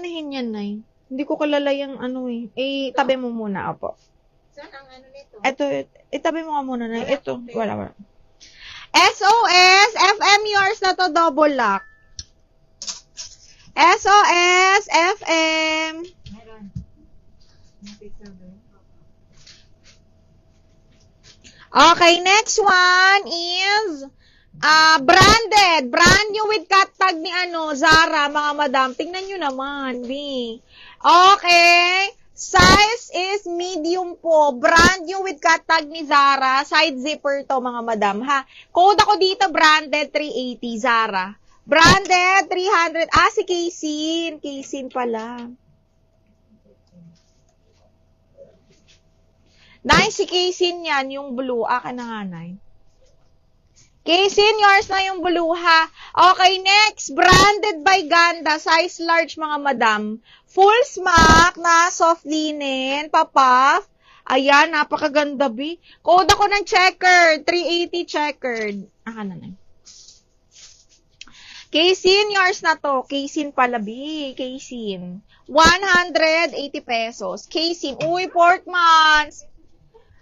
aanihin yan, Nay? Hindi ko kilala yung ano eh. Tabi mo muna, opo. Saan ang ano nito? Ito, itabi mo nga muna, Nay. Ito, wala. SOS, FM yours na to, double lock. SOS, FM. Meron. Okay, next one is branded. Brand new with cat tag ni Zara, mga madam. Tingnan nyo naman, B. Okay. Size is medium po. Brand new with cat tag ni Zara. Side zipper to, mga madam, ha. Code ako dito, branded 380, Zara. Branded 300. Si Kaysin. Kaysin pala. Nay, si Kaysin yan, yung blue. Akin na nga, Nay. Kaysin, yours na yung blue, ha? Okay, next. Branded by Ganda. Size large, mga madam. Full smack na soft linen. Papaf. Ayan, napakaganda, B. Code ako ng checkered. 380 checkered. Akin na, Nay. Kaysin, yours na to. Kaysin pala, B. Kaysin. 180 pesos. Kaysin. Uy, Portmans.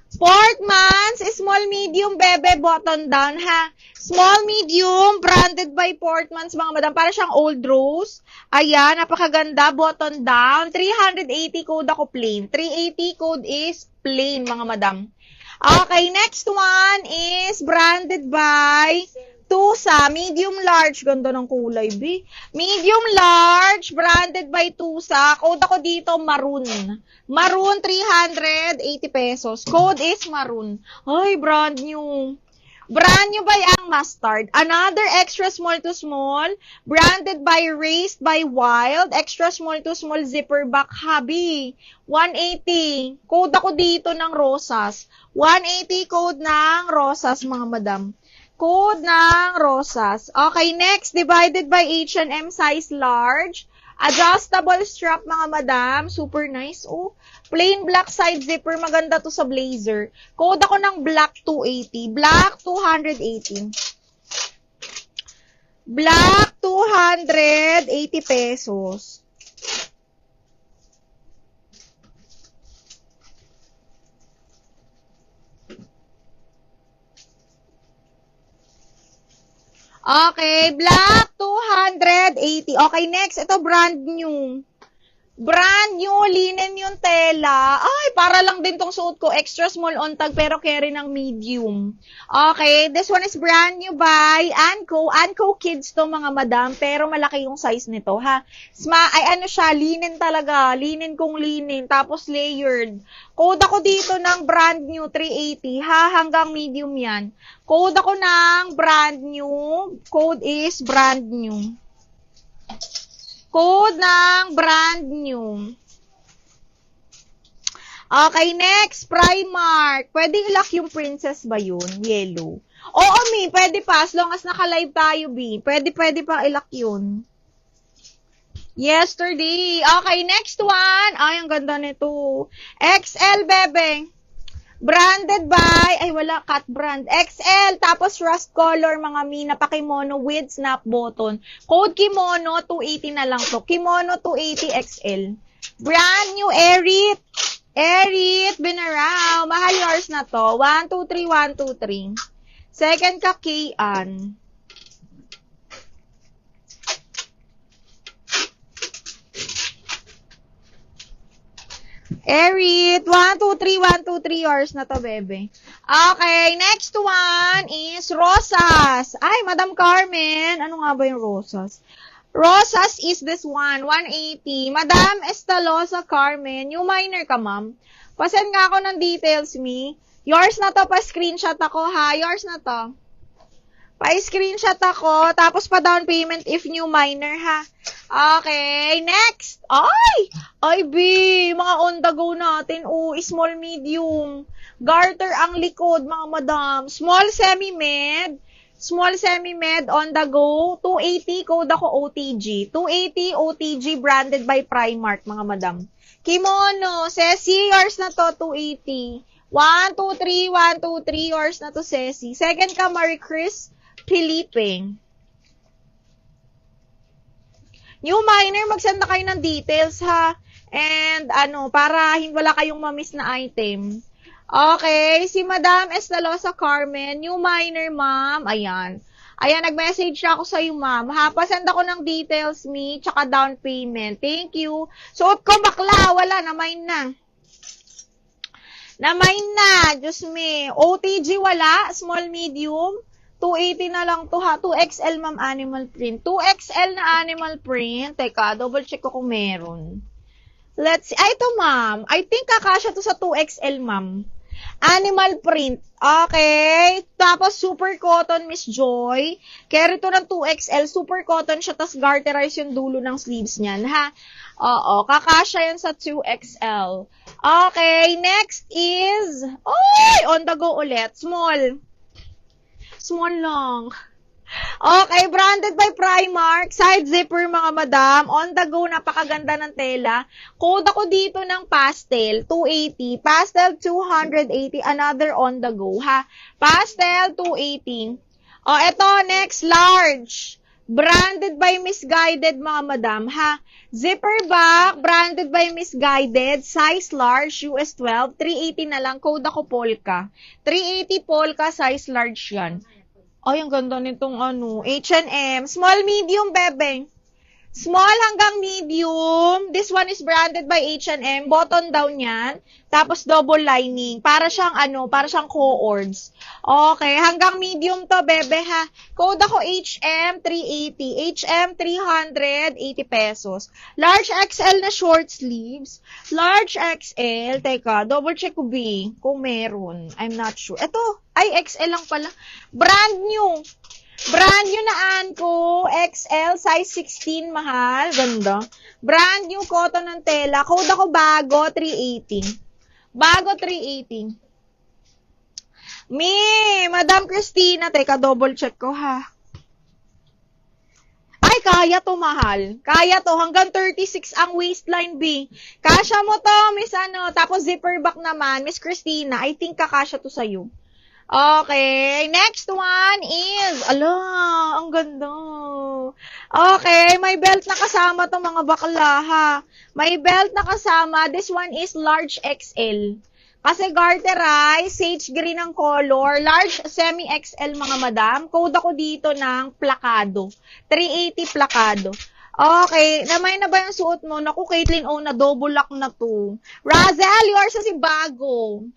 Portmans, small, medium, bebe, button down, ha? Small, medium, branded by Portmans, mga madam. Para siyang old rose. Ayan, napakaganda, button down. 380 code ako plain. 380 code is plain, mga madam. Okay, next one is branded by Tusa, medium large. Ganda ng kulay, B. Medium large, branded by Tusa. Code ako dito, maroon. Maroon, 380 pesos. Code is maroon. Ay, brand new. Brand new by Ang Mustard. Another extra small to small. Branded by Raised by Wild. Extra small to small zipper back hubby. 180. Code ako dito ng rosas. 180 code ng rosas, mga madam. Code ng rosas. Okay, next. Divided by H&M size large. Adjustable strap, mga madam. Super nice. Oh, plain black side zipper. Maganda to sa blazer. Code ako ng black 280. Black 280. Black 280 pesos. Okay, black 280. Okay, next. Ito brand new. Brand new, linen yung tela. Ay, para lang din tong suot ko. Extra small on tag, pero carry ng medium. Okay, this one is brand new by Anco. Anco Kids to, mga madam, pero malaki yung size nito, ha? Ay, ano siya, linen talaga. Linen kung linen, tapos layered. Code ako dito ng brand new, 380, ha? Hanggang medium yan. Code ako ng brand new. Code is brand new. Code ng brand new. Okay, next. Primark. Pwede i-lock yung princess ba yun? Yellow. Oo, Mi. Pwede pa. As long as naka-live tayo, B. Pwede pa i-lock yun. Yesterday. Okay, next one. Ay, ang ganda nito. XL, bebe. Branded by, ay wala, cat brand. XL, tapos rust color, mga Mi, napakimono with snap button. Code kimono, 280 na lang to. Kimono, 280 XL. Brand new, Erit. Erit, Binaraw. Mahal yours na to. 123, 123. Second ka, Kian. Erit, 123, 123 yours na to, bebe. Okay, next one is rosas. Ay, Madam Carmen, ano nga ba yung rosas? Rosas is this one, 180. Madam Estalosa Carmen, yung minor ka, ma'am. Pasend nga ako ng details, Mi. Yours na to, pa-screenshot ako, ha? Yours na to. Pa-screenshot ako, tapos pa-down payment if new minor, ha? Okay, next. Ay, B, mga on the go natin. Small, medium. Garter ang likod, mga madam. Small, semi-med. Small, semi-med on the go. 280, code ako OTG. 280 OTG branded by Primark, mga madam. Kimono, Ceci, yours na to, 280. 123, 123, yours na to, Ceci. Second ka, Marie Chris Felipe. New minor, mag-send na kayo ng details, ha? And, para wala kayong mamiss na item. Okay, si Madam Estalosa Carmen, new minor, ma'am. Ayan. Ayan, nag-message na ako sa iyo, ma'am. Ha, pasend ako ng details, me, tsaka down payment. Thank you. Suot ko, bakla. Wala, na-mine na. Na-mine na. Diyos me. OTG, wala. Small, medium. 280 na lang to, ha. 2XL, ma'am, animal print. 2XL na animal print. Teka, double check ko kung meron. Let's see. Ay, ito, ma'am. I think kakasya to sa 2XL, ma'am. Animal print. Okay. Tapos, super cotton, Miss Joy. Carry to ng 2XL. Super cotton siya. Tapos, garterize yung dulo ng sleeves niyan, ha? Oo. Kakasya yan sa 2XL. Okay. Next is, on the go ulit. Small. Small lang. Okay, branded by Primark. Side zipper, mga madam. On the go, napakaganda ng tela. Code ako dito ng pastel, 280. Pastel, 280. Another on the go, ha? Pastel, 280. Eto, next, large. Branded by Misguided, mga madam, ha? Zipper back, branded by Misguided. Size large, US 12. 380 na lang. Code ako Polka. 380 Polka, size large yan. Ay, ang ganda nitong H&M. Small, medium, bebe. Small hanggang medium. This one is branded by H&M. Button down yan. Tapos double lining. Para siyang para siyang co-ords. Okay, hanggang medium to, bebe, ha. Code ako HM 380. HM 380 pesos. Large XL na short sleeves. Large XL. Teka, double check ko, B. Kung meron. I'm not sure. Ito, ay, XL lang pala. Brand new. Brand new na Anko, XL, size 16, mahal. Ganda. Brand new cotton ng tela. Code ako bago, 380. Bago, 380. Madam Christina. Teka, double check ko, ha. Ay, kaya to, mahal. Kaya to. Hanggang 36 ang waistline, B. Kasya mo to, Miss Tapos zipper back naman, Miss Christina. I think kakasya to sa'yo. Okay, next one is, ang ganda. Okay, may belt na kasama to, mga bakla, ha. May belt na kasama. This one is large XL. Kasi garterize, sage green ang color. Large semi-XL, mga madam. Code ako dito ng plakado. 380 plakado. Okay, namay na ba yung suot mo? Naku, Caitlin, na double lock na to. Razel, yours sa si bago.